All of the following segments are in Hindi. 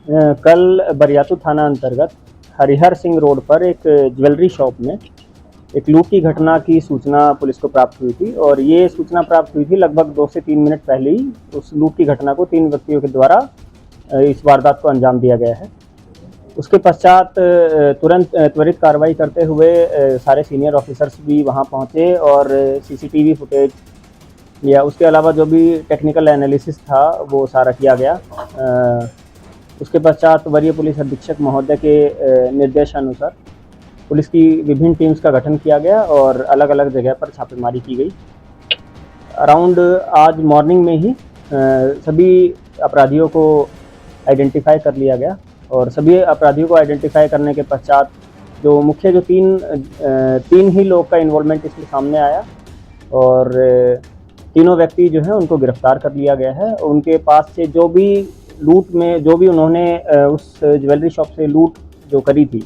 कल बरियातू थाना अंतर्गत हरिहर सिंह रोड पर एक ज्वेलरी शॉप में एक लूट की घटना की सूचना पुलिस को प्राप्त हुई थी और ये सूचना प्राप्त हुई थी लगभग 2 से 3 मिनट पहले ही। उस लूट की घटना को 3 व्यक्तियों के द्वारा इस वारदात को अंजाम दिया गया है। उसके पश्चात तुरंत त्वरित कार्रवाई करते हुए सारे सीनियर ऑफिसर्स भी वहां पहुंचे और सीसीटीवी फुटेज या उसके अलावा जो भी टेक्निकल एनालिसिस था वो सारा किया गया। उसके पश्चात वरीय पुलिस अधीक्षक महोदय के निर्देशानुसार पुलिस की विभिन्न टीम्स का गठन किया गया और अलग अलग जगह पर छापेमारी की गई। अराउंड आज मॉर्निंग में ही सभी अपराधियों को आइडेंटिफाई कर लिया गया और सभी अपराधियों को आइडेंटिफाई करने के पश्चात जो मुख्य जो तीन ही लोग का इन्वॉल्वमेंट इसमें सामने आया और तीनों व्यक्ति जो हैं उनको गिरफ्तार कर लिया गया है। उनके पास से जो भी लूट में जो भी उन्होंने उस ज्वेलरी शॉप से लूट जो करी थी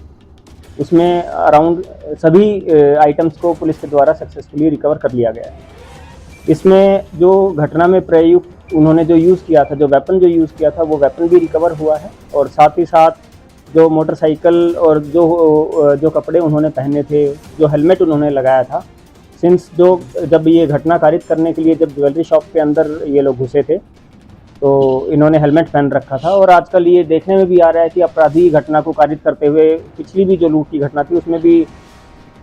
उसमें अराउंड सभी आइटम्स को पुलिस के द्वारा सक्सेसफुली रिकवर कर लिया गया है। इसमें जो घटना में प्रयुक्त उन्होंने जो यूज़ किया था, जो वेपन जो यूज़ किया था वो वेपन भी रिकवर हुआ है और साथ ही साथ जो मोटरसाइकिल और जो कपड़े उन्होंने पहने थे, जो हेलमेट उन्होंने लगाया था, सिंस जब ये घटना कारित करने के लिए जब ज्वेलरी शॉप के अंदर ये लोग घुसे थे तो इन्होंने हेलमेट पहन रखा था। और आजकल ये देखने में भी आ रहा है कि अपराधी घटना को कारित करते हुए पिछली भी जो लूट की घटना थी उसमें भी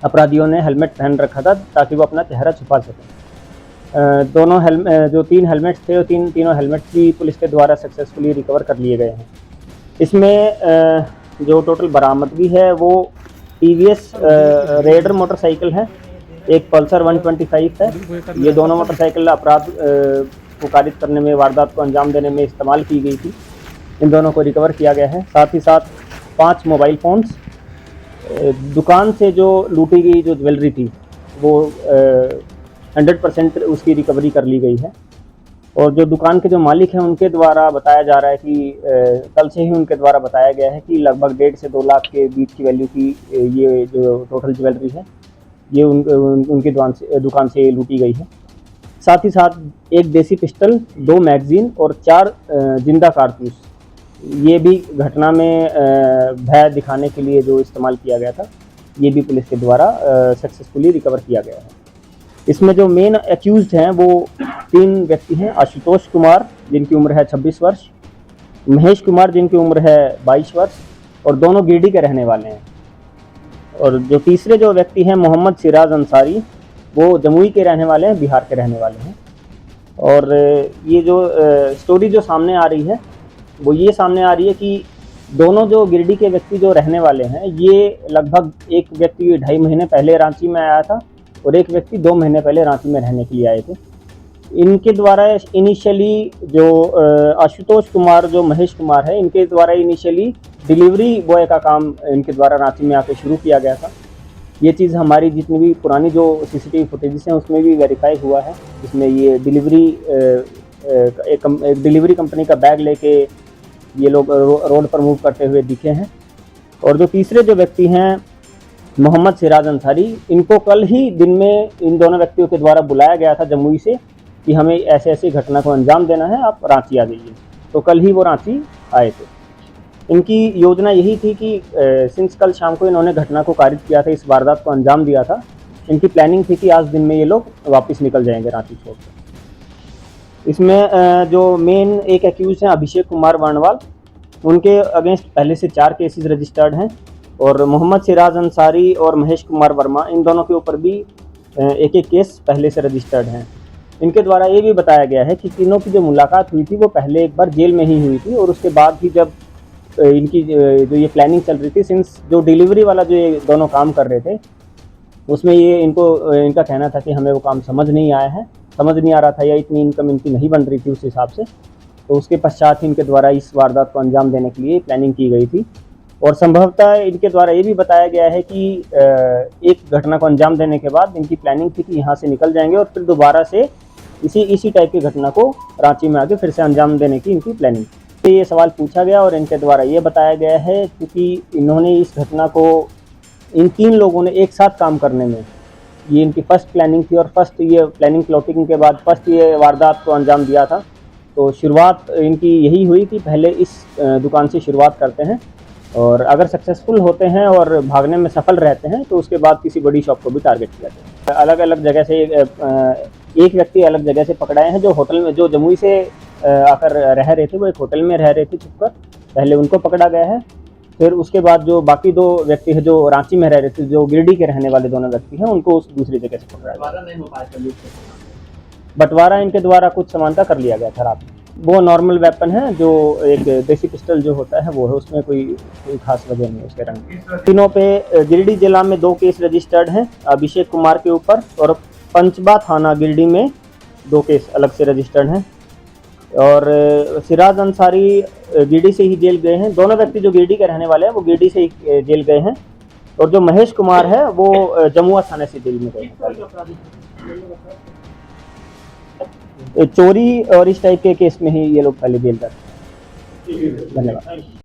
अपराधियों ने हेलमेट पहन रखा था ताकि वो अपना चेहरा छुपा सकें। दोनों जो 3 हेलमेट्स थे वो तीनों हेलमेट्स भी पुलिस के द्वारा सक्सेसफुली रिकवर कर लिए गए हैं। इसमें जो टोटल बरामदगी है वो टीवीएस रेडर मोटरसाइकिल है, एक पल्सर 125 है। ये दोनों मोटरसाइकिल अपराध को कारित करने में, वारदात को अंजाम देने में इस्तेमाल की गई थी। इन दोनों को रिकवर किया गया है। साथ ही साथ 5 मोबाइल फ़ोन्स, दुकान से जो लूटी गई जो ज्वेलरी थी वो 100% उसकी रिकवरी कर ली गई है। और जो दुकान के जो मालिक हैं उनके द्वारा बताया जा रहा है कि कल से ही उनके द्वारा बताया गया है कि लगभग 1.5 से 2 लाख के बीच की वैल्यू की ये जो टोटल ज्वेलरी है ये उनकी दुकान से लूटी गई है। साथ ही साथ एक देसी पिस्टल, 2 मैगजीन और 4 जिंदा कारतूस, ये भी घटना में भय दिखाने के लिए जो इस्तेमाल किया गया था, ये भी पुलिस के द्वारा सक्सेसफुली रिकवर किया गया है। इसमें जो मेन एक्यूज्ड हैं वो 3 व्यक्ति हैं। आशुतोष कुमार जिनकी उम्र है 26 वर्ष, महेश कुमार जिनकी उम्र है 22 वर्ष और दोनों गिरडी के रहने वाले हैं। और जो तीसरे जो व्यक्ति हैं मोहम्मद सिराज अंसारी, वो जमुई के रहने वाले हैं, बिहार के रहने वाले हैं। और ये जो स्टोरी जो सामने आ रही है वो ये सामने आ रही है कि दोनों जो गिरडी के व्यक्ति जो रहने वाले हैं, ये लगभग एक व्यक्ति 2.5 महीने पहले रांची में आया था और एक व्यक्ति 2 महीने पहले रांची में रहने के लिए आए थे। इनके द्वारा इनिशियली जो आशुतोष कुमार, जो महेश कुमार है, इनके द्वारा इनिशियली डिलीवरी बॉय का काम इनके द्वारा रांची में आके शुरू किया गया था। ये चीज़ हमारी जितनी भी पुरानी जो सीसीटीवी फुटेजेस हैं उसमें भी वेरीफाई हुआ है। इसमें ये एक डिलीवरी कंपनी का बैग लेके ये लोग रोड पर मूव करते हुए दिखे हैं। और जो तीसरे जो व्यक्ति हैं मोहम्मद सिराज अंसारी, इनको कल ही दिन में इन दोनों व्यक्तियों के द्वारा बुलाया गया था जमुई से कि हमें ऐसे ऐसी घटना को अंजाम देना है, आप रांची आ जाइए। तो कल ही वो रांची आए थे। इनकी योजना यही थी कि सिंस कल शाम को इन्होंने घटना को कारित किया था, इस वारदात को अंजाम दिया था, इनकी प्लानिंग थी कि आज दिन में ये लोग वापस निकल जाएंगे रांची छोड़कर। इसमें जो मेन एक एक्यूज हैं अभिषेक कुमार वर्णवाल, उनके अगेंस्ट पहले से 4 केसेस रजिस्टर्ड हैं और मोहम्मद सिराज अंसारी और महेश कुमार वर्मा, इन दोनों के ऊपर भी एक केस पहले से रजिस्टर्ड हैं। इनके द्वारा ये भी बताया गया है कि तीनों की जो मुलाकात हुई थी वो पहले एक बार जेल में ही हुई थी और उसके बाद ही जब इनकी जो ये प्लानिंग चल रही थी, सिंस जो डिलीवरी वाला जो ये दोनों काम कर रहे थे उसमें ये इनका कहना था कि हमें वो काम समझ नहीं आ रहा था या इतनी इनकम इनकी नहीं बन रही थी उस हिसाब से। तो उसके पश्चात इनके द्वारा इस वारदात को अंजाम देने के लिए प्लानिंग की गई थी। और संभवतः इनके द्वारा ये भी बताया गया है कि एक घटना को अंजाम देने के बाद इनकी प्लानिंग थी कि यहाँ से निकल जाएंगे और फिर दोबारा से इसी टाइप की घटना को रांची में आके फिर से अंजाम देने की इनकी प्लानिंग थी। तो ये सवाल पूछा गया और इनके द्वारा ये बताया गया है क्योंकि इन्होंने इस घटना को, इन 3 लोगों ने एक साथ काम करने में, ये इनकी फर्स्ट प्लानिंग थी और फर्स्ट ये प्लानिंग प्लॉटिंग के बाद फर्स्ट ये वारदात को अंजाम दिया था। तो शुरुआत इनकी यही हुई कि पहले इस दुकान से शुरुआत करते हैं और अगर सक्सेसफुल होते हैं और भागने में सफल रहते हैं तो उसके बाद किसी बड़ी शॉप को भी टारगेट किया जाए। अलग अलग जगह से एक व्यक्ति अलग जगह से पकड़ाए हैं, जो होटल में, जो जमुई से आकर रह रहे थे, वो एक होटल में रह रहे थे छुपकर, पहले उनको पकड़ा गया है। फिर उसके बाद जो बाकी 2 व्यक्ति हैं जो रांची में रह रहे थे, जो गिरडी के रहने वाले दोनों व्यक्ति हैं, उनको उस दूसरी जगह से पकड़ा गया। बंटवारा इनके द्वारा कुछ समानता कर लिया गया था रात में। वो नॉर्मल वेपन है, जो एक देसी पिस्टल जो होता है वो है, उसमें कोई खास वजह नहीं है उसके रंग। तीनों पे गिरिडीह जिला में 2 केस रजिस्टर्ड हैं अभिषेक कुमार के ऊपर, और पंचबा थाना गिरिडीह में 2 केस अलग से रजिस्टर्ड हैं। और सिराज अंसारी गिरिडीह से ही जेल गए हैं। दोनों व्यक्ति जो गिरिडीह के रहने वाले हैं वो गिरिडीह से ही जेल गए हैं, और जो महेश कुमार है वो जमुआ थाने से जेल में गए हैं। चोरी और इस टाइप के केस में ही ये लोग पहले जेल जाते हैं। धन्यवाद।